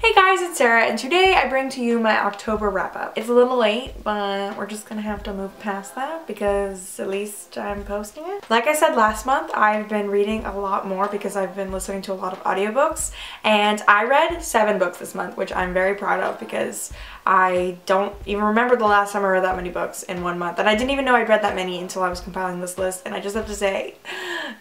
Hey guys, it's Sarah, and today I bring to you my October wrap-up. It's a little late, but we're just gonna have to move past that because at least I'm posting it. Like I said last month, I've been reading a lot more because I've been listening to a lot of audiobooks, and I read 7 books this month, which I'm very proud of because I don't even remember the last time I read that many books in 1 month, and I didn't even know I'd read that many until I was compiling this list, and I just have to say,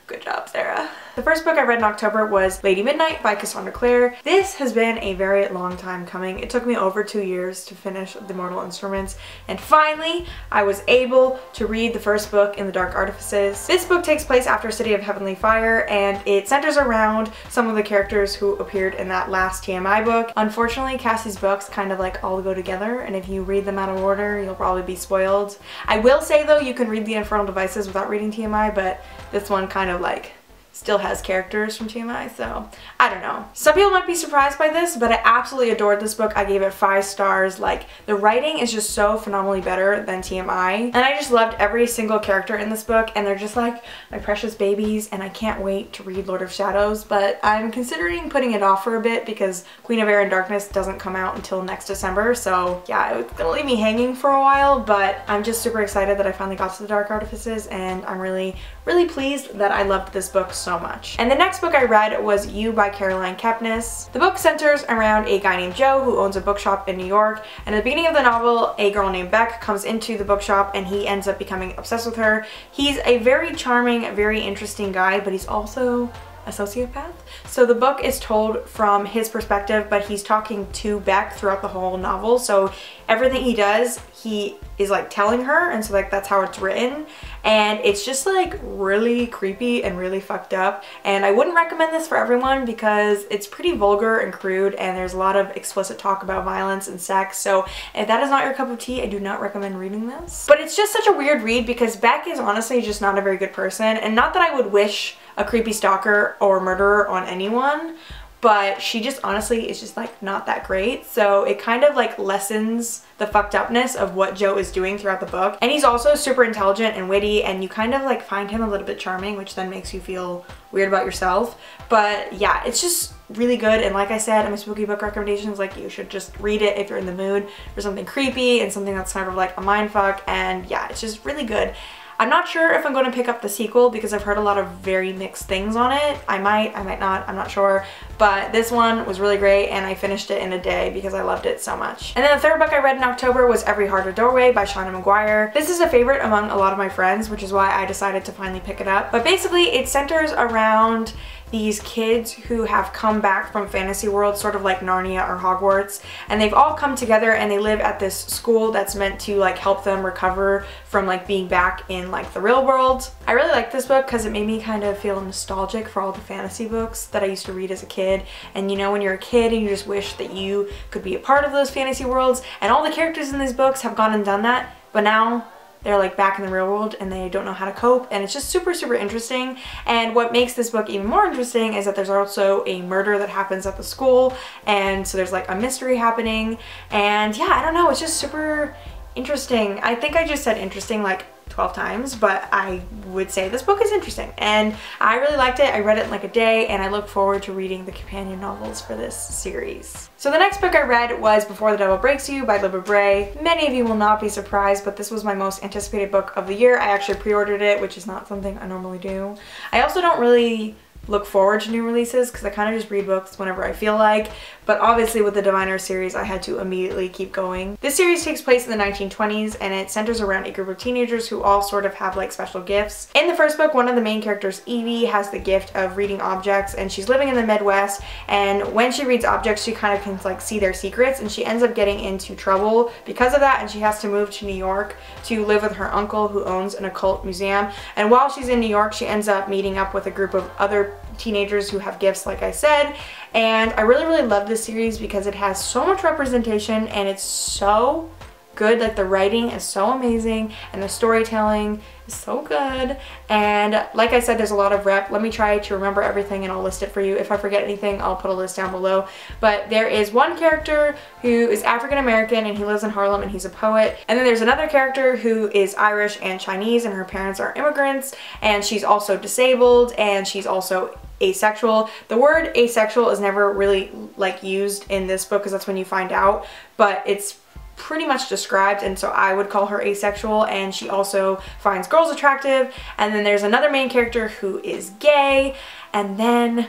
good job, Sarah. The first book I read in October was Lady Midnight by Cassandra Clare. This has been a very long time coming. It took me over 2 years to finish The Mortal Instruments, and finally I was able to read the first book in the Dark Artifices. This book takes place after City of Heavenly Fire, and it centers around some of the characters who appeared in that last TMI book. Unfortunately, Cassie's books kind of like all go together, and if you read them out of order, you'll probably be spoiled. I will say though, you can read The Infernal Devices without reading TMI, but this one kind of like still has characters from TMI, so I don't know. Some people might be surprised by this, but I absolutely adored this book. I gave it 5 stars. Like, the writing is just so phenomenally better than TMI, and I just loved every single character in this book, and they're just like my precious babies, and I can't wait to read Lord of Shadows, but I'm considering putting it off for a bit because Queen of Air and Darkness doesn't come out until next December, so yeah, it's gonna leave me hanging for a while, but I'm just super excited that I finally got to the Dark Artifices, and I'm really pleased that I loved this book so much. And the next book I read was You by Caroline Kepnes. The book centers around a guy named Joe who owns a bookshop in New York, and at the beginning of the novel, a girl named Beck comes into the bookshop and he ends up becoming obsessed with her. He's a very charming, very interesting guy, but he's also a sociopath. So the book is told from his perspective, but he's talking to Beck throughout the whole novel, so everything he does, he is like telling her, and so like that's how it's written, and it's just like really creepy and really fucked up, and I wouldn't recommend this for everyone because it's pretty vulgar and crude, and there's a lot of explicit talk about violence and sex, so if that is not your cup of tea, I do not recommend reading this. But it's just such a weird read because Beck is honestly just not a very good person, and not that I would wish a creepy stalker or murderer on anyone, but she just honestly is just like not that great, so it kind of like lessens the fucked upness of what Joe is doing throughout the book. And he's also super intelligent and witty, and you kind of like find him a little bit charming, which then makes you feel weird about yourself. But yeah, it's just really good, and like I said in my spooky book recommendations, like you should just read it if you're in the mood for something creepy and something that's kind of like a mindfuck, and yeah, it's just really good. I'm not sure if I'm going to pick up the sequel because I've heard a lot of very mixed things on it. I might not, I'm not sure. But this one was really great, and I finished it in a day because I loved it so much. And then the third book I read in October was Every Heart a Doorway by Seanan McGuire. This is a favorite among a lot of my friends, which is why I decided to finally pick it up. But basically it centers around these kids who have come back from fantasy world, sort of like Narnia or Hogwarts, and they've all come together and they live at this school that's meant to like help them recover from like being back in like the real world. I really like this book because it made me kind of feel nostalgic for all the fantasy books that I used to read as a kid, and you know when you're a kid and you just wish that you could be a part of those fantasy worlds, and all the characters in these books have gone and done that, but now they're like back in the real world and they don't know how to cope, and it's just super interesting. And what makes this book even more interesting is that there's also a murder that happens at the school, and so there's like a mystery happening, and yeah, I don't know, it's just super interesting. I think I just said interesting like 12 times, but I would say this book is interesting, and I really liked it. I read it in like a day, and I look forward to reading the companion novels for this series. So the next book I read was Before the Devil Breaks You by Libba Bray. Many of you will not be surprised, but this was my most anticipated book of the year. I actually pre-ordered it, which is not something I normally do. I also don't really look forward to new releases because I kind of just read books whenever I feel like, but obviously with the Diviner series I had to immediately keep going. This series takes place in the 1920s, and it centers around a group of teenagers who all sort of have like special gifts. In the first book, one of the main characters, Evie, has the gift of reading objects, and she's living in the Midwest, and when she reads objects she kind of can like see their secrets, and she ends up getting into trouble because of that, and she has to move to New York to live with her uncle who owns an occult museum. And while she's in New York, she ends up meeting up with a group of other teenagers who have gifts, like I said, and I really love this series because it has so much representation and it's so good. Like the writing is so amazing and the storytelling is so good, and like I said, there's a lot of rep. Let me try to remember everything and I'll list it for you. If I forget anything, I'll put a list down below. But there is one character who is African American and he lives in Harlem and he's a poet, and then there's another character who is Irish and Chinese and her parents are immigrants, and she's also disabled, and she's also asexual. The word asexual is never really like used in this book because that's when you find out, but it's pretty much described, and so I would call her asexual. And she also finds girls attractive, and then there's another main character who is gay, and then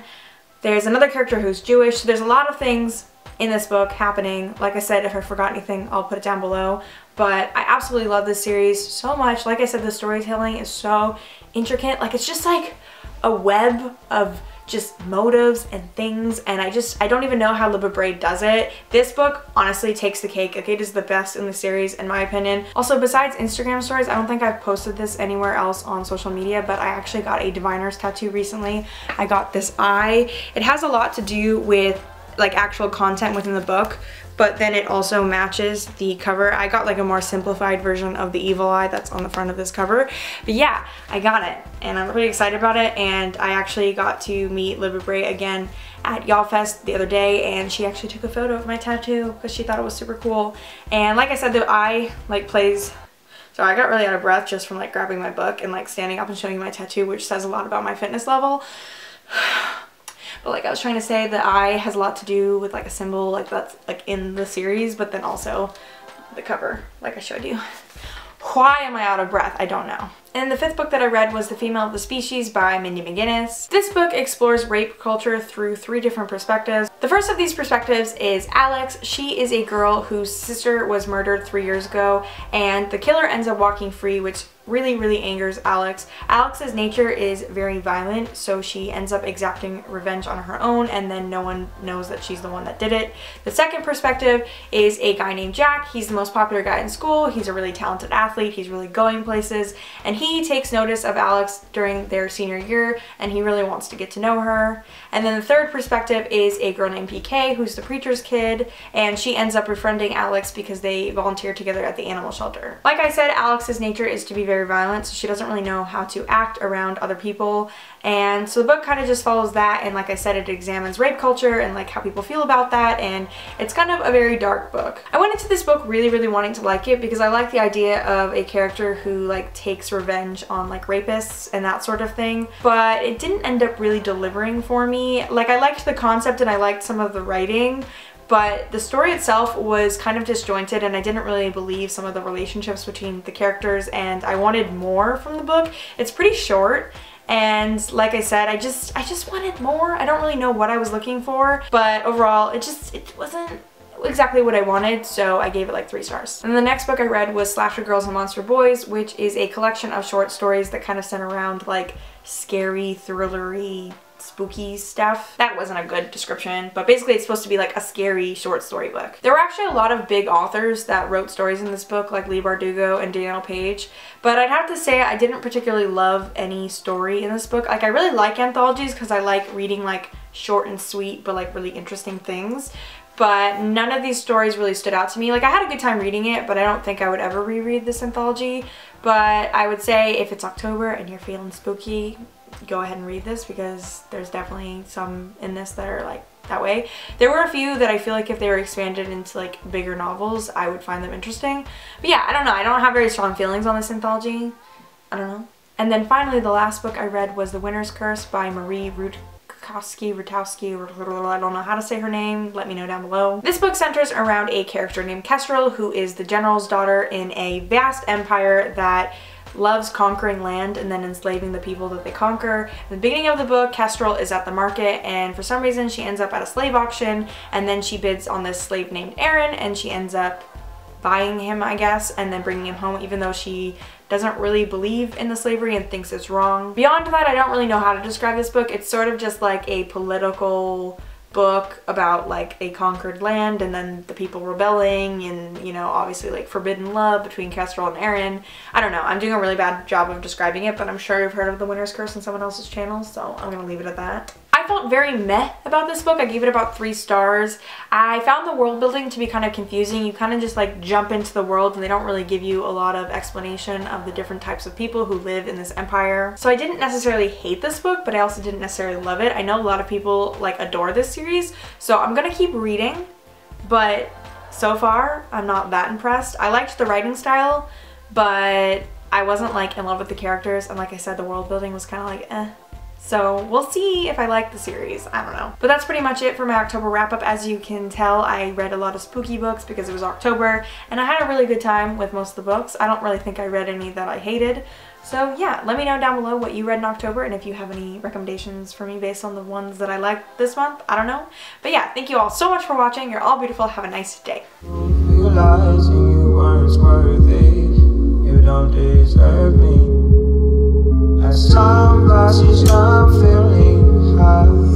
there's another character who's Jewish. So there's a lot of things in this book happening. Like I said, if I forgot anything, I'll put it down below. But I absolutely love this series so much. Like I said, the storytelling is so intricate. Like, it's just like a web of just motives and things, and I don't even know how Libba Bray does it. This book honestly takes the cake. Like, it is the best in the series in my opinion. Also, besides Instagram stories, I don't think I've posted this anywhere else on social media, but I actually got a diviner's tattoo recently. I got this eye. It has a lot to do with like actual content within the book, but then it also matches the cover. I got like a more simplified version of the evil eye that's on the front of this cover. But yeah, I got it and I'm really excited about it. And I actually got to meet Libba Bray again at Y'all Fest the other day, and she actually took a photo of my tattoo because she thought it was super cool. And like I said, the eye like plays. So I got really out of breath just from like grabbing my book and like standing up and showing you my tattoo, which says a lot about my fitness level. But like I was trying to say, the eye has a lot to do with like a symbol like that's like in the series, but then also the cover like I showed you. Why am I out of breath? I don't know. And the fifth book that I read was The Female of the Species by Mindy McGinnis. This book explores rape culture through 3 different perspectives. The first of these perspectives is Alex. She is a girl whose sister was murdered 3 years ago, and the killer ends up walking free, which really angers Alex. Alex's nature is very violent, so she ends up exacting revenge on her own, and then no one knows that she's the one that did it. The second perspective is a guy named Jack. He's the most popular guy in school. He's a really talented athlete. He's really going places, and he takes notice of Alex during their senior year, and he really wants to get to know her. And then the third perspective is a girl named PK, who's the preacher's kid, and she ends up befriending Alex because they volunteer together at the animal shelter. Like I said, Alex's nature is to be very violent, so she doesn't really know how to act around other people, and so the book kind of just follows that. And like I said, it examines rape culture and like how people feel about that, and it's kind of a very dark book. I went into this book really wanting to like it because I like the idea of a character who like takes revenge on like rapists and that sort of thing, but it didn't end up really delivering for me. Like, I liked the concept and I liked some of the writing, but the story itself was kind of disjointed, and I didn't really believe some of the relationships between the characters, and I wanted more from the book. It's pretty short, and like I said, I just wanted more. I don't really know what I was looking for, but overall it wasn't exactly what I wanted, so I gave it like 3 stars. And the next book I read was Slasher Girls and Monster Boys, which is a collection of short stories that kind of center around like scary, thrillery, spooky stuff. That wasn't a good description, but basically it's supposed to be like a scary short story book. There were actually a lot of big authors that wrote stories in this book, like Leigh Bardugo and Danielle Page, but I'd have to say I didn't particularly love any story in this book. Like, I really like anthologies because I like reading like short and sweet but like really interesting things, but none of these stories really stood out to me. Like, I had a good time reading it, but I don't think I would ever reread this anthology. But I would say if it's October and you're feeling spooky, go ahead and read this, because there's definitely some in this that are like that way. There were a few that I feel like if they were expanded into like bigger novels, I would find them interesting. But yeah, I don't know. I don't have very strong feelings on this anthology. I don't know. And then finally, the last book I read was The Winter's Curse by Marie Rutkoski, I don't know how to say her name, let me know down below. This book centers around a character named Kestrel, who is the general's daughter in a vast empire that loves conquering land and then enslaving the people that they conquer. In the beginning of the book, Kestrel is at the market, and for some reason she ends up at a slave auction, and then she bids on this slave named Aaron, and she ends up buying him, I guess, and then bringing him home, even though she doesn't really believe in the slavery and thinks it's wrong. Beyond that, I don't really know how to describe this book. It's sort of just like a political book about like a conquered land and then the people rebelling, and you know, obviously like forbidden love between Kestrel and Aaron. I don't know, I'm doing a really bad job of describing it, but I'm sure you've heard of The Winter's Curse on someone else's channel, so I'm gonna leave it at that. I felt very meh about this book. I gave it about 3 stars. I found the world building to be kind of confusing. You kind of just like jump into the world and they don't really give you a lot of explanation of the different types of people who live in this empire. So I didn't necessarily hate this book, but I also didn't necessarily love it. I know a lot of people like adore this series, so I'm gonna keep reading, but so far I'm not that impressed. I liked the writing style, but I wasn't like in love with the characters, and like I said, the world building was kind of like eh. So we'll see if I like the series. I don't know. But that's pretty much it for my October wrap up. As you can tell, I read a lot of spooky books because it was October, and I had a really good time with most of the books. I don't really think I read any that I hated. So yeah, let me know down below what you read in October and if you have any recommendations for me based on the ones that I liked this month. I don't know. But yeah, thank you all so much for watching. You're all beautiful. Have a nice day. Realizing you weren't worthy, you don't deserve me. As time passes, I'm feeling high.